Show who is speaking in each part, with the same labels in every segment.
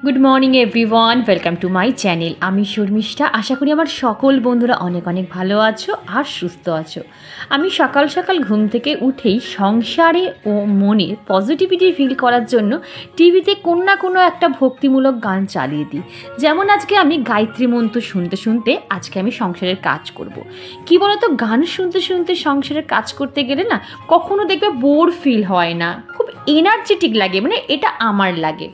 Speaker 1: Good morning everyone, welcome to my channel. আমি শর্মিষ্ঠা। আশা করি আমার সকল বন্ধুরা অনেক অনেক ভালো আছো আর সুস্থ আছো। আমি সকাল সকাল ঘুম থেকে উঠেই সংসারে ও মনে পজিটিভিটি ফিল করার জন্য টিভিতে কোনো না কোনো একটা ভক্তিমূলক গান চালিয়ে দিই। যেমন আজকে আমি গায়ত্রী মন্ত্র শুনতে শুনতে আজকে আমি সংসারের কাজ করব। কি বলতো, গান শুনতে শুনতে সংসারের কাজ করতে গেলে না কখনো দেখবে বোর ফিল হয় না, খুব এনার্জেটিক লাগে, মানে এটা আমার লাগে।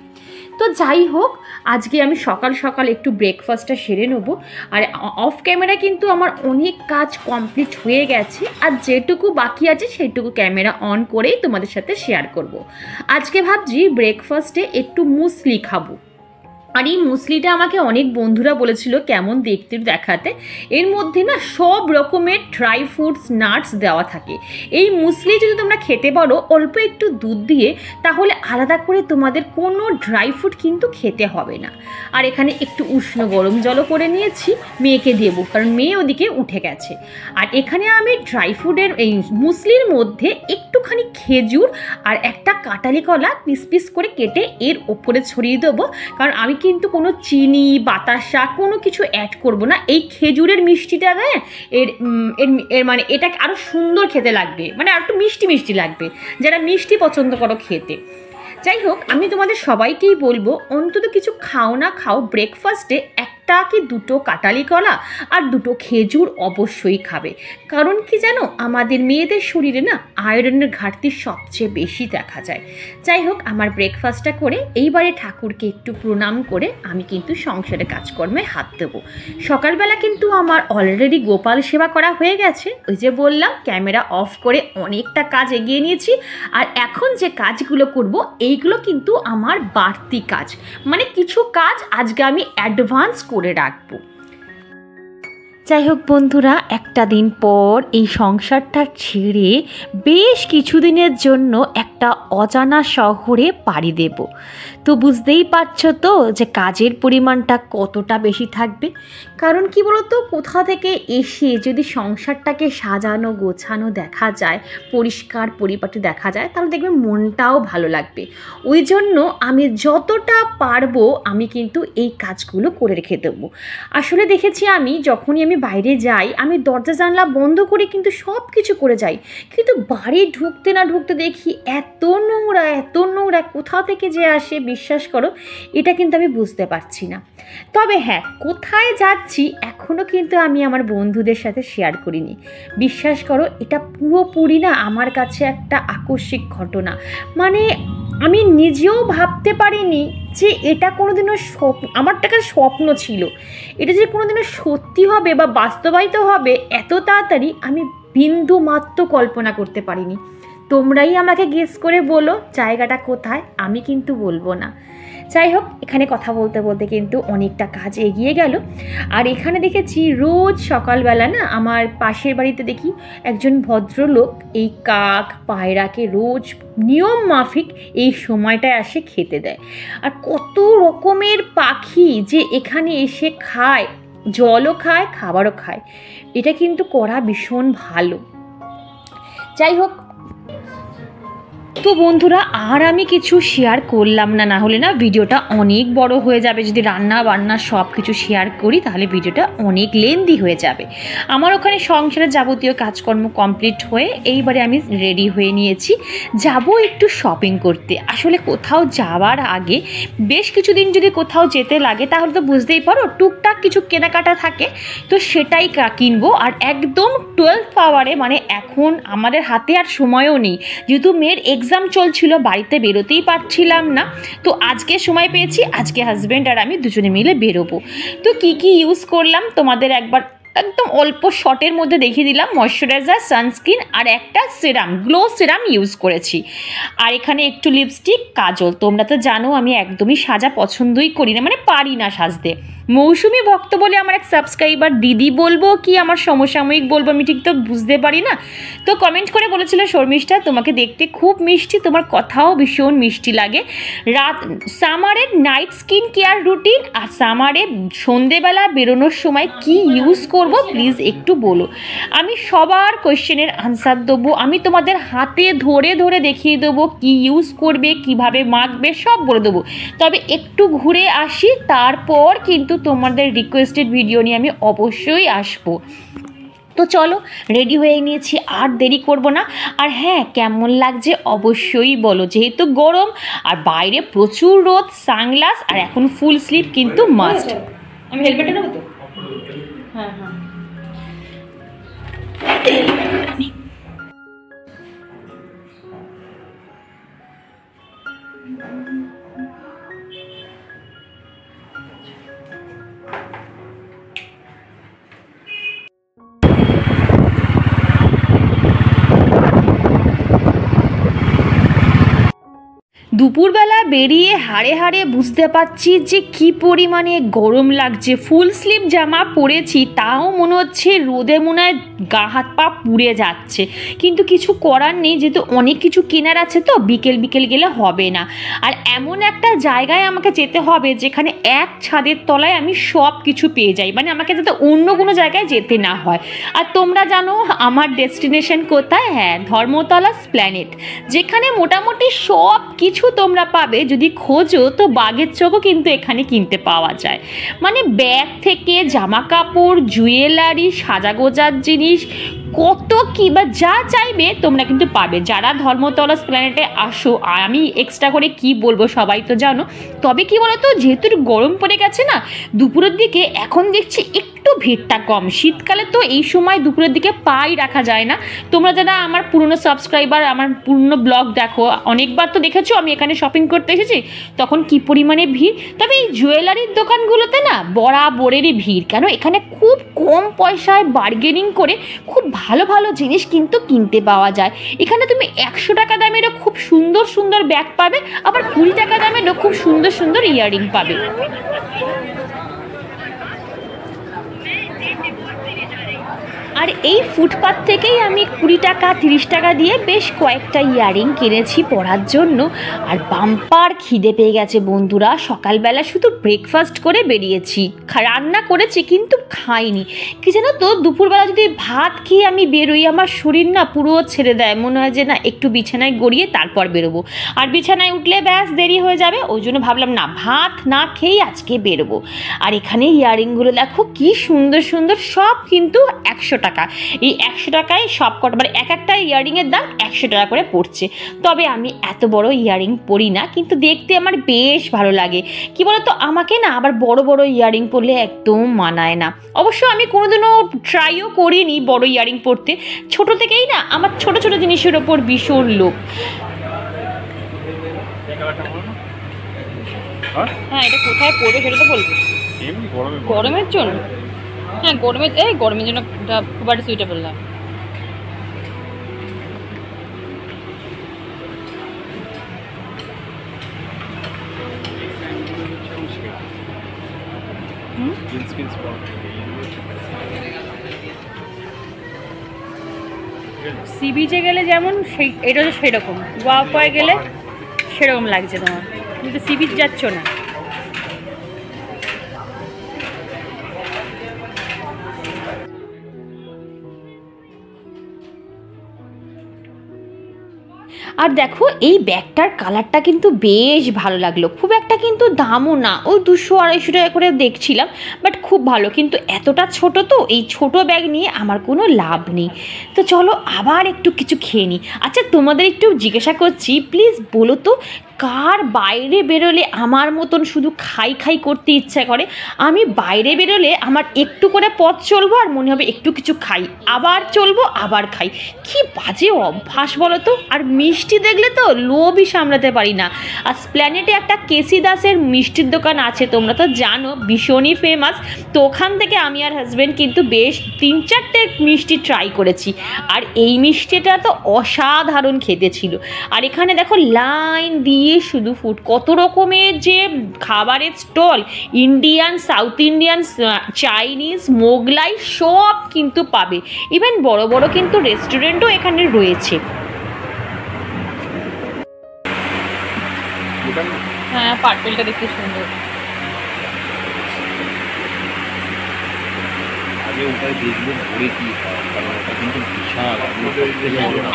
Speaker 1: তো যাই হোক, আজকে আমি সকাল সকাল একটু ব্রেকফাস্টটা সেরে নেবো। আর অফ ক্যামেরা কিন্তু আমার অনেক কাজ কমপ্লিট হয়ে গেছে, আর যেটুকু বাকি আছে সেইটুকু ক্যামেরা অন করেই তোমাদের সাথে শেয়ার করব। আজকে ভাবছি ব্রেকফাস্টে একটু মুসলি খাবো। আর এই মুসলিটা আমাকে অনেক বন্ধুরা বলেছিল কেমন দেখতে দেখাতে। এর মধ্যে না সব রকমের ড্রাই ফ্রুটস নাটস দেওয়া থাকে। এই মুসলি যদি তোমরা খেতে পারো অল্প একটু দুধ দিয়ে, তাহলে আলাদা করে তোমাদের কোনো ড্রাই ফ্রুট কিন্তু খেতে হবে না। আর এখানে একটু উষ্ণ গরম জলও করে নিয়েছি, মেয়েকে দেবো কারণ মেয়ে ওদিকে উঠে গেছে। আর এখানে আমি ড্রাই ফ্রুটের এই মুসলির মধ্যে একটুখানি খেজুর আর একটা কাঁঠালি কলা পিস পিস করে কেটে এর ওপরে ছড়িয়ে দেবো, কারণ আমি কিন্তু কোনো চিনি বাতাসা কোনো কিছু অ্যাড করব না। এই খেজুরের মিষ্টিটা না এর এর মানে এটাকে আরও সুন্দর খেতে লাগবে, মানে আর একটু মিষ্টি মিষ্টি লাগবে, যারা মিষ্টি পছন্দ করো খেতে। যাই হোক, আমি তোমাদের সবাইকেই বলবো অন্তত কিছু খাও না খাও ব্রেকফাস্টে একটা কি দুটো কাঁঠালি কলা আর দুটো খেজুর অবশ্যই খাবে। কারণ কি জানো, আমাদের মেয়েদের শরীরে না আয়রনের ঘাটতি সবচেয়ে বেশি দেখা যায়। যাই হোক, আমার ব্রেকফাস্টটা করে এইবারে ঠাকুরকে একটু প্রণাম করে আমি কিন্তু সংসারের কাজকর্মে হাত দেবো। সকালবেলা কিন্তু আমার অলরেডি গোপাল সেবা করা হয়ে গেছে। ওই যে বললাম, ক্যামেরা অফ করে অনেকটা কাজ এগিয়ে নিয়েছি। আর এখন যে কাজগুলো করব এইগুলো কিন্তু আমার বাড়তি কাজ, মানে কিছু কাজ আজকে আমি অ্যাডভান্স করে রাখবো। যাই হোক বন্ধুরা, একটা দিন পর এই সংসারটা ছেড়ে বেশ কিছুদিনের জন্য একটা অজানা শহরে পাড়ি দেব। তো বুঝতেই পারছো তো যে কাজের পরিমাণটা কতটা বেশি থাকবে। কারণ কি বলতো, কোথা থেকে এসে যদি সংসারটাকে সাজানো গোছানো দেখা যায়, পরিষ্কার পরিপাটি দেখা যায়, তাহলে দেখবে মনটাও ভালো লাগবে। ওই জন্য আমি যতটা পারবো আমি কিন্তু এই কাজগুলো করে রেখে দেবো। আসলে দেখেছি আমি যখনই আমি বাইরে যাই, আমি দরজা জানলা বন্ধ করে কিন্তু সব কিছু করে যাই, কিন্তু বাড়ি ঢুকতে না ঢুকতে দেখি এত নোংরা কোথা থেকে যে আসে, বিশ্বাস করো এটা কিন্তু আমি বুঝতে পারছি না। তবে হ্যাঁ, কোথায় যাচ্ছি এখনও কিন্তু আমি আমার বন্ধুদের সাথে শেয়ার করিনি। বিশ্বাস করো, এটা পুরোপুরি না আমার কাছে একটা আকস্মিক ঘটনা। মানে আমি নিজেও ভাবতে পারিনি যে এটা কোনোদিনও আমার একটা স্বপ্ন ছিল, এটা যে কোনোদিনও সত্যি হবে বা বাস্তবায়িত হবে এত তাড়াতাড়ি আমি বিন্দু মাত্র কল্পনা করতে পারিনি। তোমরাই আমাকে গেস করে বলো জায়গাটা কোথায়, আমি কিন্তু বলবো না। যাই হোক, এখানে কথা বলতে বলতে কিন্তু অনেকটা কাজ এগিয়ে গেল। আর এখানে দেখেছি রোজ সকালবেলা না আমার পাশের বাড়িতে দেখি একজন ভদ্রলোক এই কাক পায়রাকে রোজ নিয়ম মাফিক এই সময়টায় আসে খেতে দেয়। আর কত রকমের পাখি যে এখানে এসে খায়, জলও খায় খাবারও খায়, এটা কিন্তু করা ভীষণ ভালো। যাই হোক, তো বন্ধুরা আর আমি কিছু শেয়ার করলাম না, না হলে না ভিডিওটা অনেক বড় হয়ে যাবে। যদি রান্না বান্না সব কিছু শেয়ার করি তাহলে ভিডিওটা অনেক লেন্দি হয়ে যাবে। আমার ওখানে সংসারের যাবতীয় কাজকর্ম কমপ্লিট হয়ে এইবারে আমি রেডি হয়ে নিয়েছি, যাব একটু শপিং করতে। আসলে কোথাও যাওয়ার আগে বেশ কিছুদিন যদি কোথাও যেতে লাগে তাহলে তো বুঝতেই পারো টুকটাক কিছু কেনাকাটা থাকে, তো সেটাই কিনবো। আর একদম 12 আওয়ারে, মানে এখন আমাদের হাতে আর সময়ও নেই, যেহেতু মেয়ের এক্সাম চলছিল, বাড়িতে বেরোতেই পারছিলাম না। তো আজকে সময় পেয়েছি, আজকে হাজব্যান্ড আর আমি দুজনে মিলে বেরোবো। তো কি কি ইউজ করলাম তোমাদের একবার একদম অল্প শর্টের মধ্যে দেখিয়ে দিলাম। ময়শ্চারাইজার, সানস্ক্রিন আর একটা সিরাম, গ্লো সিরাম ইউজ করেছি। আর এখানে একটু লিপস্টিক, কাজল। তোমরা তো জানো আমি একদমই সাজা পছন্দই করি না, মানে পারি না সাজতে। মৌসুমি ভক্ত বলে আমার এক সাবস্ক্রাইবার দিদি বলবো কি আমার সমসাময়িক বলবো আমি ঠিক তো বুঝতে পারি না। তো কমেন্ট করে বলেছিল শর্মিষ্ঠা তোমাকে দেখতে খুব মিষ্টি, তোমার কথাও ভীষণ মিষ্টি লাগে। সামারের নাইট স্কিন কেয়ার রুটিন আর সামারে সন্ধেবেলা বেরোনোর সময় কি ইউজ করব প্লিজ একটু বলো। আমি সবার কোয়েশ্চেনের আনসার দেবো, আমি তোমাদের হাতে ধরে ধরে দেখিয়ে দেবো কি ইউজ করবে, কিভাবে মাখবে, সব বলে দেবো। তবে একটু ঘুরে আসি, তারপর কিন্তু তোমাদের রিকোয়েস্টেড ভিডিও নিয়ে আমি অবশ্যই আসবো। তো চলো রেডি হয়ে নিয়েছি, আর দেরি করব না। আর হ্যাঁ, কেমন লাগছে অবশ্যই বলো, যেহেতু গরম আর বাইরে প্রচুর রোদ, সানগ্লাস আর এখন ফুল স্লিভ কিন্তু মাস্ট। আমি হেলমেটটা নেবো তো? হ্যাঁ হ্যাঁ। দুপুরবেলা বেরিয়ে হাড়ে হাড়ে বুঝতে পারছি যে কী পরিমাণে গরম লাগছে। ফুল স্লিভ জামা পরেছি, তাও মনে হচ্ছে রোদে মনে হয় গা হাত পা পুড়ে যাচ্ছে, কিন্তু কিছু করার নেই, যেহেতু অনেক কিছু কেনার আছে, তো বিকেল বিকেল গেলে হবে না। আর এমন একটা জায়গায় আমাকে যেতে হবে যেখানে এক ছাদের তলায় আমি সব কিছু পেয়ে যাই, মানে আমাকে যাতে অন্য কোনো জায়গায় যেতে না হয়। আর তোমরা জানো আমার ডেস্টিনেশন কোথায়? হ্যাঁ, ধর্মতলা স্প্ল্যানেড, যেখানে মোটামুটি সব কিছু তোমরা পাবে। যদি খোঁজো তো বাঘের চোখও কিন্তু এখানে কিনতে পাওয়া যায়, মানে ব্যাগ থেকে জামা কাপড়, জুয়েলারি, সাজাগোজার জিনিস, কত কি বা যা চাইবে তোমরা কিন্তু পাবে যারা ধর্মতলা স্প্ল্যানেডে আসো। আর আমি এক্সট্রা করে কি বলবো, সবাই তো জানো। তবে কি বলতো, যেহেতু গরম পড়ে গেছে না, দুপুরের দিকে এখন দেখছি একটু ভিড়টা কম। শীতকালে তো এই সময় দুপুরের দিকে পাই রাখা যায় না। তোমরা যারা আমার পুরনো সাবস্ক্রাইবার, আমার পুরনো ব্লগ দেখো, অনেকবার তো দেখেছো আমি এখানে শপিং করতে এসেছি, তখন কি পরিমাণে ভিড়। তবে এই জুয়েলারির দোকানগুলোতে না বরাবরেরই ভিড়, কেন এখানে খুব কম পয়সায় বার্গেনিং করে খুব ভালো ভালো জিনিস কিন্তু কিনতে পাওয়া যায়। এখানে তুমি 100 টাকা দামেরও খুব সুন্দর সুন্দর ব্যাগ পাবে, আবার 20 টাকা দামেরও খুব সুন্দর সুন্দর ইয়াররিং পাবে। আর এই ফুটপাথ থেকেই আমি 20 টাকা 30 টাকা দিয়ে বেশ কয়েকটা ইয়াররিং কিনেছি পরার জন্য। আর বাম্পার খিদে পেয়ে গেছে বন্ধুরা, সকালবেলা শুধু ব্রেকফাস্ট করে বেরিয়েছি, রান্না করেছি কিন্তু খাইনি। কি জানো তো, দুপুরবেলা যদি ভাত খেয়ে আমি বেরোই, আমার শরীর না পুরো ছেড়ে দেয়, মনে হয় যে না একটু বিছানায় গড়িয়ে তারপর বেরোবো, আর বিছানায় উঠলে ব্যাস দেরি হয়ে যাবে। ওই জন্য ভাবলাম না, ভাত না খেয়েই আজকে বেরোবো। আর এখানে ইয়াররিংগুলো দেখো কি সুন্দর সুন্দর, সব কিন্তু 100 টাকা। এই 100 টাকায় সব কটা, মানে এক একটা ইয়াররিংয়ের দাম 100 টাকা করে পড়ছে। তবে আমি এত বড় ইয়াররিং পরি না, কিন্তু দেখতে আমার বেশ ভালো লাগে। কি বলতো, আমাকে না আবার বড় বড় ইয়াররিং পরলে একদম মানায় না। অবশ্য আমি কোনোদিনও ট্রাইও করিনি বড় ইয়াররিং পরতে, ছোট থেকেই না আমার ছোট ছোট জিনিসের ওপর ভীষণ লোভ। হ্যাঁ, এটা কোথায় পড়বে সেটা তো বলবো। গরমের জন্য, হ্যাঁ গরমের জন্য খুব একটা সুইটেবল না। সি বিচে গেলে যেমন সেই, এটা তো সেরকম, গোয়া ফোয়ায় গেলে সেরকম লাগছে তোমার, কিন্তু সি বিচ যাচ্ছ না। আর দেখো এই ব্যাগটার কালারটা কিন্তু বেশ ভালো লাগলো, খুব একটা কিন্তু দামও না, ওই 200-250 টাকা করে দেখছিলাম, বাট খুব ভালো। কিন্তু এতটা ছোট, তো এই ছোট ব্যাগ নিয়ে আমার কোনো লাভ নেই। তো চলো আবার একটু কিছু খেয়ে নিই। আচ্ছা, তোমাদের একটু জিজ্ঞাসা করছি, প্লিজ বলো তো, কার বাইরে বেরোলে আমার মতন শুধু খাই খাই করতে ইচ্ছা করে? আমি বাইরে বেরোলে আমার একটু করে পথ চলবো আর মনে হবে একটু কিছু খাই, আবার চলবো আবার খাই। কি বাজে অভ্যাস বলো তো। আর মিষ্টি দেখলে তো লোভই সামলাতে পারি না। আর স্প্ল্যানেডে একটা কেসি দাসের মিষ্টির দোকান আছে, তোমরা তো জানো ভীষণই ফেমাস। তো ওখান থেকে আমি আর হাজব্যান্ড কিন্তু বেশ 3-4টে মিষ্টি ট্রাই করেছি, আর এই মিষ্টিটা তো অসাধারণ খেতে ছিল। আর এখানে দেখো লাইন দিয়ে দিয়ে শুধু ফুড, কত রকমের যে খাবারের stall, Indian, south Indian, Chinese, Mughlai সব কিন্তু পাবে। ইভেন বড় বড় কিন্তু রেস্টুরেন্টও এখানে রয়েছে। হ্যাঁ, পার্পেলটা দেখতে সুন্দর।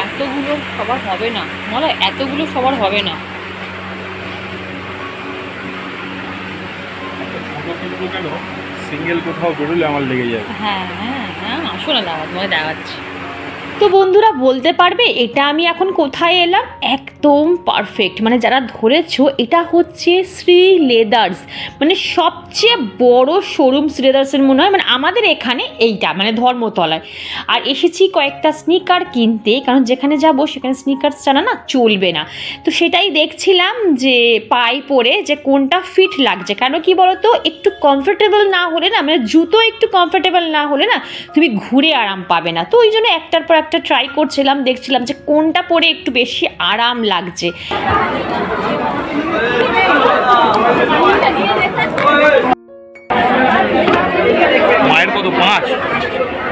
Speaker 1: এতগুলো সবার হবে না মনে হয়, এতগুলো সবার হবে না।
Speaker 2: সিঙ্গেল কোথাও বেরোলে আমার লেগে যাবে।
Speaker 1: হ্যাঁ হ্যাঁ হ্যাঁ, আসো না, দেখাচ্ছি। তো বন্ধুরা বলতে পারবে এটা আমি এখন কোথায় এলাম? একদম পারফেক্ট, মানে যারা ধরেছো এটা হচ্ছে শ্রী লেদার্স, মানে সবচেয়ে বড় শোরুম শ্রী লেদার্সের মনে হয়, মানে আমাদের এখানে এইটা, মানে ধর্মতলায়। আর এসেছি কয়েকটা স্নিকার কিনতে, কারণ যেখানে যাবো সেখানে স্নিকার্স ছাড়া না চলবে না। তো সেটাই দেখছিলাম যে পায়ে পরে যে কোনটা ফিট লাগছে, কারণ কি বলতো, একটু কমফোর্টেবল না হলে না, মানে জুতো একটু কমফোর্টেবল না হলে না তুমি ঘুরে আরাম পাবে না। তো ওই জন্য একটার পর একটা ট্রাই করছিলাম, দেখছিলাম যে কোনটা পরে একটু বেশি আরাম লাগছে।
Speaker 2: মায়ের কত 5?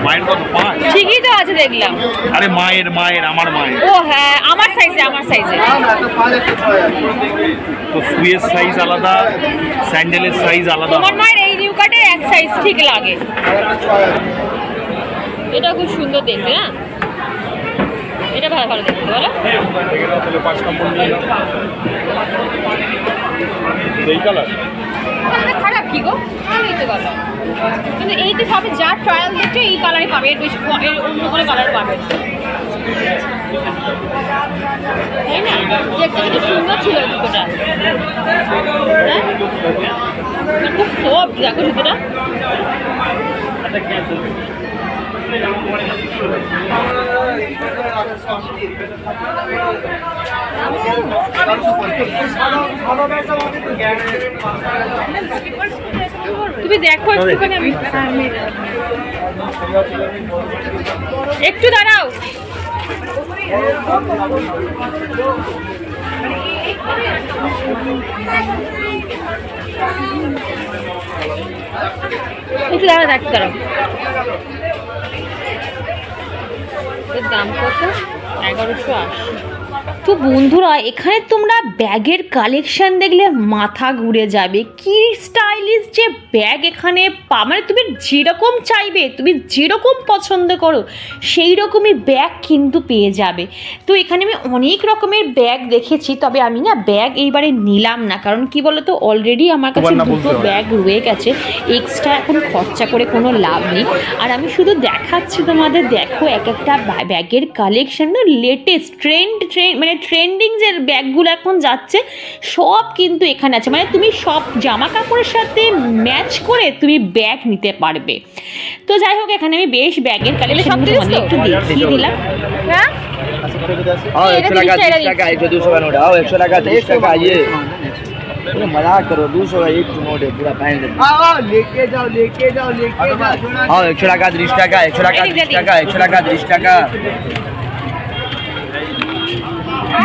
Speaker 2: মায়ের কত 5?
Speaker 1: ঠিকই তো আছে দেখলাম।
Speaker 2: আরে মায়ের আমার মায়ের।
Speaker 1: ও হ্যাঁ, আমার সাইজে।
Speaker 2: তো শুয়ের সাইজ আলাদা, স্যান্ডেলের সাইজ আলাদা।
Speaker 1: তোমার মায়ের এই নিউ কাটের এক সাইজ ঠিক লাগে। এটা খুব সুন্দর দেখতে না, এটা ভালো দেখতে, বলো?
Speaker 2: তাহলে 5 কাপড় নিয়ে নাও। এই কালার
Speaker 1: খারাপ কি গো? ভালোই তো কালার, কিন্তু এই তো সবে যা ট্রায়াল দেখছো এই কালারই পাবে, এর বেশি এর অন্য কোনো কালার পাবে তাই না? দেখতে কিন্তু সুন্দর ছিল জুতোটা, হ্যাঁ খুব সফট, দেখো জুতোটা। তুমি দেখো একটুখানি, আমি একটু দাঁড়াও। একটু দাঁড়াও। এর দাম কত? 1180। তো বন্ধুরা এখানে তোমরা ব্যাগের কালেকশন দেখলে মাথা ঘুরে যাবে। কি স্টাইলিশ যে ব্যাগ এখানে মানে তুমি যেরকম চাইবে, তুমি যেরকম পছন্দ করো সেই রকমই ব্যাগ কিন্তু পেয়ে যাবে। তো এখানে আমি অনেক রকমের ব্যাগ দেখেছি, তবে আমি না ব্যাগ এইবারে নিলাম না, কারণ কি বলতো অলরেডি আমার কাছে দুটো ব্যাগ রয়ে গেছে, এক্সট্রা এখন খরচা করে কোনো লাভ নেই। আর আমি শুধু দেখাচ্ছি তোমাদের, দেখো এক একটা ব্যাগের কালেকশন না লেটেস্ট মানে ট্রেন্ডিং যে ব্যাগগুলো এখন যাচ্ছে সব কিন্তু এখানে আছে, মানে তুমি সব জামা কাপড়ের সাথে ম্যাচ করে তুমি ব্যাগ নিতে পারবে। তো যাই হোক এখানে আমি বেশ ব্যাগের কালেকশন একটু দেখিয়ে দিলাম। হ্যাঁ
Speaker 3: 100 টাকা 100 का नोट आओ 100 টাকা 30 টাকা ये मजाक करो 200 का एक नोट है पूरा पहन लेके जाओ आओ 100 টাকা 30 টাকা 100 টাকা 30 টাকা 100 টাকা 30 টাকা।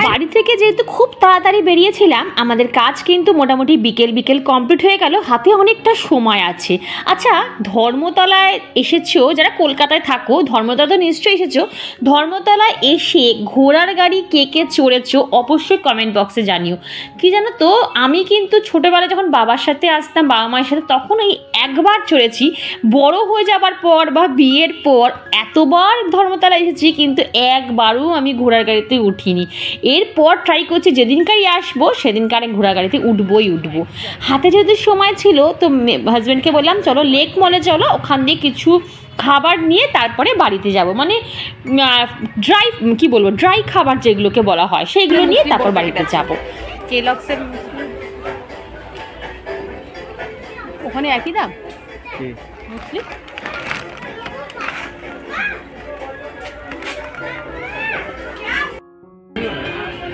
Speaker 1: বাড়ি থেকে যেহেতু খুব তাড়াতাড়ি বেরিয়েছিলাম, আমাদের কাজ কিন্তু মোটামুটি বিকেল কমপ্লিট হয়ে গেল, হাতে অনেকটা সময় আছে। আচ্ছা ধর্মতলায় এসেছো, যারা কলকাতায় থাকো ধর্মতলা তো নিশ্চয়ই এসেছো, ধর্মতলায় এসে ঘোড়ার গাড়ি কে চড়েছো অবশ্যই কমেন্ট বক্সে জানিও। কি জানো তো, আমি কিন্তু ছোটোবেলায় যখন বাবার সাথে আসতাম, বাবা মায়ের সাথে, তখন এই একবার চড়েছি। বড় হয়ে যাবার পর বা বিয়ের পর এতবার ধর্মতলায় এসেছি, কিন্তু একবারও আমি ঘোড়ার গাড়িতে উঠিনি। এরপর ট্রাই করছি যেদিনকারই আসবো সেদিনকারে ঘোড়া গাড়িতে উঠবো। হাতে যেহেতু সময় ছিল তো হাজব্যান্ডকে বললাম চলো লেক মলে চলো, ওখান দিয়ে কিছু খাবার নিয়ে তারপরে বাড়িতে যাব, মানে ড্রাই খাবার যেগুলোকে বলা হয় সেইগুলো নিয়ে তারপর বাড়িতে যাব। কেলগসের ওখানে একই দাম মুসলি।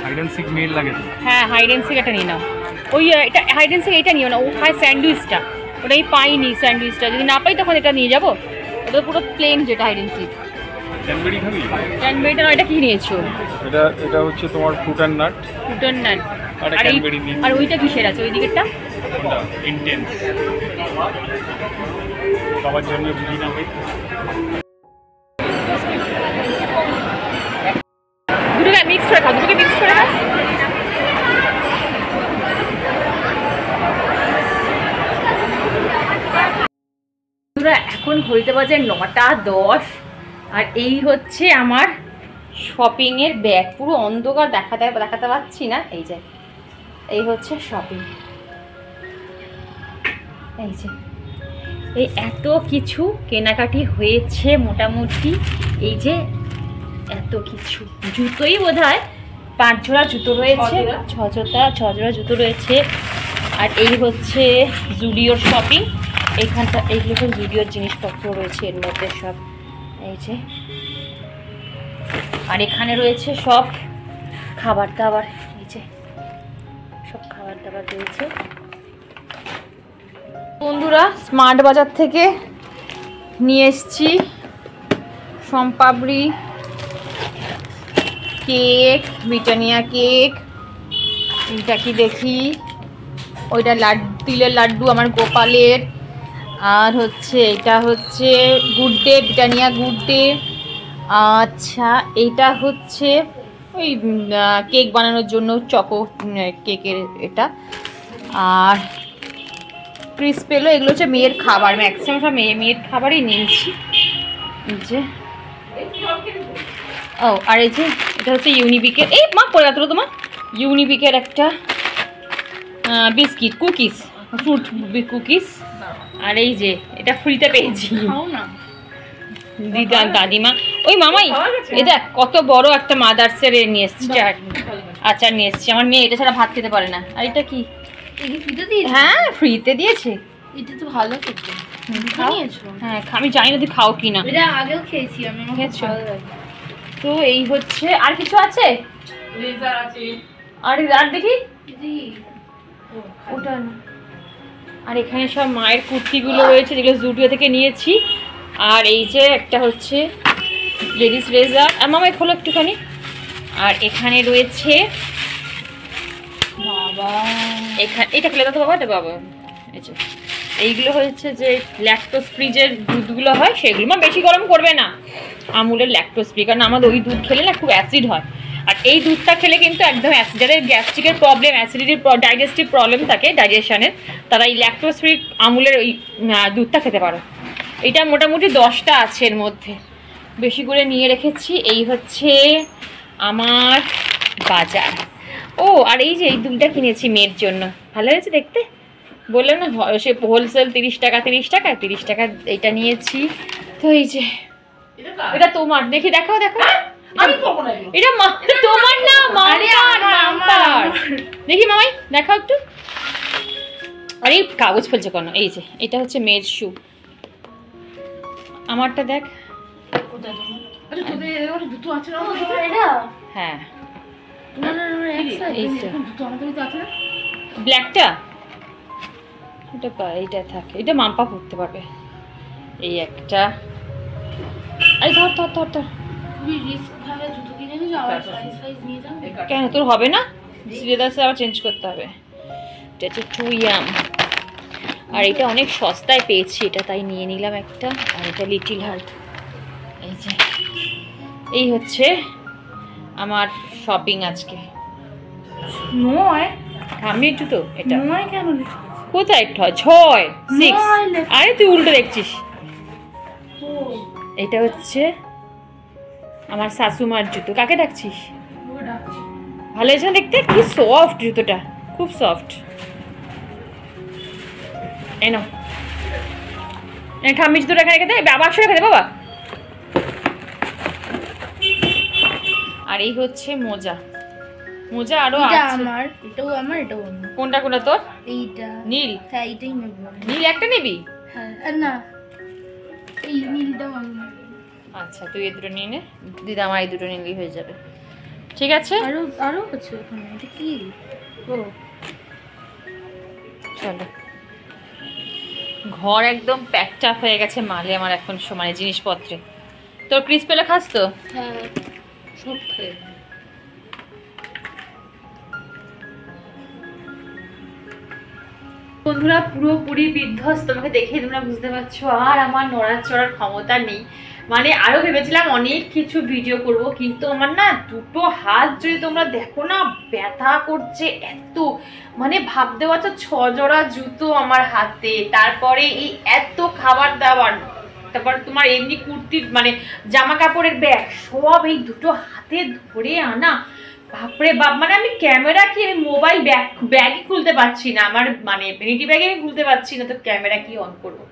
Speaker 2: হাইড অ্যান্ড সিক মেল লাগে তো।
Speaker 1: হ্যাঁ হাইড অ্যান্ড সিক এটা নিয়ে নাও, ওই এটা হাইড অ্যান্ড সিক এটা নিও না, ও খায় স্যান্ডউইচটা, ওটাই পাইনি স্যান্ডউইচটা, যদি না পাই তখন এটা নিয়ে যাবো। ওটা পুরো প্লেন যেটা হাইড অ্যান্ড সিক।
Speaker 2: ক্যানবেরি খাবি?
Speaker 1: ক্যানবেরিটা না, এটা কি নিয়েছো?
Speaker 2: এটা হচ্ছে তোমার fruit and nut.
Speaker 1: Fruit and nut আর ওইটা কিসের আছে ওই দিকেরটা?
Speaker 2: ইন্টেন্স সবার জন্য বুঝি না ভাই।
Speaker 1: দুটোকে মিক্স করে খাও, দুটোকে মিক্স করে খাও। এখন ঘড়িতে বাজে 9:10 আর এই হচ্ছে আমার শপিংয়ের ব্যাগ। পুরো অন্ধকার দেখাতে পারছি না। এই যে এই হচ্ছে শপিং, এই যে এই এত কিছু কেনাকাটি হয়েছে মোটামুটি। এই যে এত কিছু জুতোই বোধহয় 5 জোড়া জুতো রয়েছে, 6 জোড়া জুতো রয়েছে। আর এই হচ্ছে জুডিওর শপিং। এইখানটা এইগুলো সব জুডিওর জিনিসপত্র রয়েছে এর মধ্যে সব। এই যে আর এখানে রয়েছে সব খাবার দাবার। এই যে সব খাবার দাবার রয়েছে। বন্ধুরা স্মার্ট বাজার থেকে নিয়ে এসছি সোমপাপড়ি, কেক, ব্রিটানিয়া কেক। এটা কি দেখি, ওইটা তিলের লাড্ডু আমার গোপালের। আর হচ্ছে এটা হচ্ছে good day, Britannia good day. আচ্ছা এইটা হচ্ছে ওই কেক বানানোর জন্য চকো কেকের এটা। আর ক্রিস্প এলো, এগুলো হচ্ছে মেয়ের খাবার। ম্যাক্সিমাম সব মেয়ের খাবারই নিয়েছি। যে ও আর এই যে এটা হচ্ছে ইউনিবিকের, এই মা পড়ে গেল তোমার, ইউনিবিকের একটা বিস্কিট, কুকিজ, ফ্রুট কুকিজ। আর এই যে এটা ফ্রিতে পেয়েছি দিদা দাদিমা। ওই মামাই এই দেখ কত বড় একটা মাদার্সের নিয়ে এসছি, আচার নিয়ে এসছি। আমার মেয়ে এটা ছাড়া ভাত খেতে পারে না। আর এটা কি? হ্যাঁ ফ্রিতে দিয়েছে।
Speaker 4: এটা তো ভালো খেতে।
Speaker 1: হ্যাঁ আমি জানি না তুই খাও কিনা।
Speaker 4: এটা আগেও খেয়েছি আমি,
Speaker 1: খেয়েছো? তো এই হচ্ছে। আর কিছু আছে? আর দেখি ওটা না। আর এখানে সব মায়ের কুর্তিগুলো রয়েছে যেগুলো জুডিও থেকে নিয়েছি। আর এই যে একটা হচ্ছে লেডিস রেজার, মামা খোলো একটুখানি। আর এখানে রয়েছে বাবা, এখানে এটা খুলে দাও তো বাবা, বাবা এই যে এইগুলো হচ্ছে যে ল্যাকটোজ ফ্রি যে দুধগুলো হয় সেগুলো। মা বেশি গরম করবে না, আমুলের ল্যাকটোজ ফ্রি, কারণ আমাদের ওই দুধ খেলে না খুব অ্যাসিড হয়। আর এই দুধটা খেলে কিন্তু একদম অ্যাসিড, যাদের গ্যাস্ট্রিকের প্রবলেম, অ্যাসিডিটির ডাইজেস্টিভ প্রবলেম থাকে, ডাইজেশনের, তারা এই ল্যাকটোজ ফ্রি আমুলের ওই দুধটা খেতে পারো। এটা মোটামুটি 10টা আছে এর মধ্যে, বেশি করে নিয়ে রেখেছি। এই হচ্ছে আমার বাজার। ও আর এই যে এই দুলটা কিনেছি মেয়ের জন্য, ভালো হয়েছে দেখতে। বললাম না সে হোলসেল 30 টাকা 30 টাকা এইটা নিয়েছি। তো এই যে এটা তোমার, দেখি দেখাও দেখাও। এটা তোমার না মামার, দেখি মামাই দেখাও একটু। আরে কাগজ ফেলছে কেন? এই যে এটা হচ্ছে মেয়ের শু, আমারটা দেখ। হ্যাঁ ব্ল্যাকটা এইটা থাকে, এটা মাম্পা পড়তে পারবে। এই একটা, এই ধর ধর ধর ধর। কেন তোর হবে না? সিলেদাসে আবার চেঞ্জ করতে হবে। এটা হচ্ছে টুইয়াম। আর এটা অনেক সস্তায় পেয়েছি, এটা তাই নিয়ে নিলাম একটা। আর এটা লিটিল হার্ট। এই যে এই হচ্ছে আমার শপিং আজকে।
Speaker 4: নয়
Speaker 1: আমি একটু তো এটা
Speaker 4: নয় কেন
Speaker 1: কোথায় 6 6? আরে তুই উল্টো দেখছিস। এটা হচ্ছে আমার শাশুমার জুতো। কাকে ডাকছিস? ভালো হয়েছে দেখতে, কি সফট জুতোটা, খুব সফট। এই নাও ঠাম্মি জুতোটা এখানে রেখে দে, বাবার সঙ্গে রেখে দে বাবা। আর এই হচ্ছে মোজা, মোজা আরো আছে।
Speaker 4: আমার এটাও আমার, এটাও আমার।
Speaker 1: কোনটা কোনটা তোর?
Speaker 4: এইটা
Speaker 1: নীল।
Speaker 4: হ্যাঁ এইটাই নেব।
Speaker 1: নীল একটা নিবি?
Speaker 4: হ্যাঁ না এই নীলটাও আমি।
Speaker 1: আচ্ছা তুই এই দুটো নিয়ে নে, দিদা আমার এই দুটো নিলেই হয়ে যাবে। ঠিক আছে।
Speaker 4: আরো আরো আছে ওখানে। এটা কি? ও
Speaker 1: চলো, ঘর একদম প্যাকড আপ হয়ে গেছে মালে আমার এখন সময় জিনিসপত্রে। তোর ক্রিস পেলে খাস তো?
Speaker 4: হ্যাঁ সব খেয়ে।
Speaker 1: বন্ধুরা পুরোপুরি বিধ্বস্ত, তোমাকে দেখে তোমরা বুঝতে পারছো। আর আমার নড়াচড়ার ক্ষমতা নেই, মানে আরও ভেবেছিলাম অনেক কিছু ভিডিও করব, কিন্তু আমার না দুটো হাত যদি তোমরা দেখো না ব্যথা করছে এত, মানে ভাবতে পারছো 6 জোড়া জুতো আমার হাতে, তারপরে এই এত খাবার দাবার, তারপর তোমার এমনি কুর্তির মানে জামা কাপড়ের ব্যাগ সব এই দুটো হাতে ধরে আনা, বাপরে বাপ। মানে আমি ক্যামেরা কি আমি মোবাইল ব্যাগই খুলতে পারছি না, আমার মানে ভ্যানিটি ব্যাগে আমি খুলতে পারছি না, তো ক্যামেরা কি অন করবো।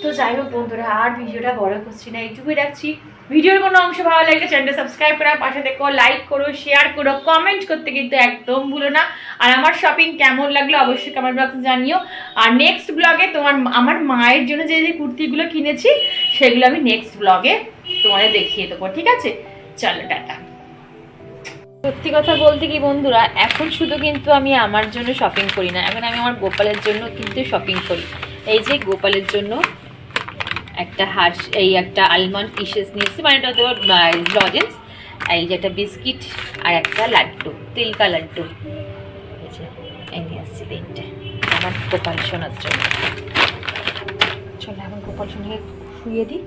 Speaker 1: তো যাই হোক বন্ধুরা, আর ভিডিওটা বড় করছি না, এইটুকুই রাখছি। ভিডিওর কোনো অংশ ভালো লাগলে চ্যানেলটা সাবস্ক্রাইব করা, পাশে দেখো, লাইক করো, শেয়ার করো, কমেন্ট করতে কিন্তু একদম ভুলো না। আর আমার শপিং কেমন লাগলো অবশ্যই কমেন্ট বক্সে জানিও। আর নেক্সট ব্লগে আমার মায়ের জন্য যে যে কুর্তিগুলো কিনেছি সেগুলো আমি নেক্সট ব্লগে তোমাদের দেখিয়ে দেবো, ঠিক আছে? চলো টাটা। সত্যি কথা বলতে কি বন্ধুরা, এখন শুধু কিন্তু আমি আমার জন্য শপিং করি না, এখন আমি আমার গোপালের জন্য কিন্তু শপিং করি। এই যে গোপালের জন্য একটা এই একটা আলমন্ড কিসেস নিয়েছি, মানে এটা তোমার লজেন্স, এই যে একটা বিস্কিট আর একটা লাড্ডু, তিলকা লাড্ডু, এই যে এই নিয়ে আসছি 3টে আমার গোপাল সোনার জন্য। চলো এখন গোপাল সোনাকে শুয়ে দিই।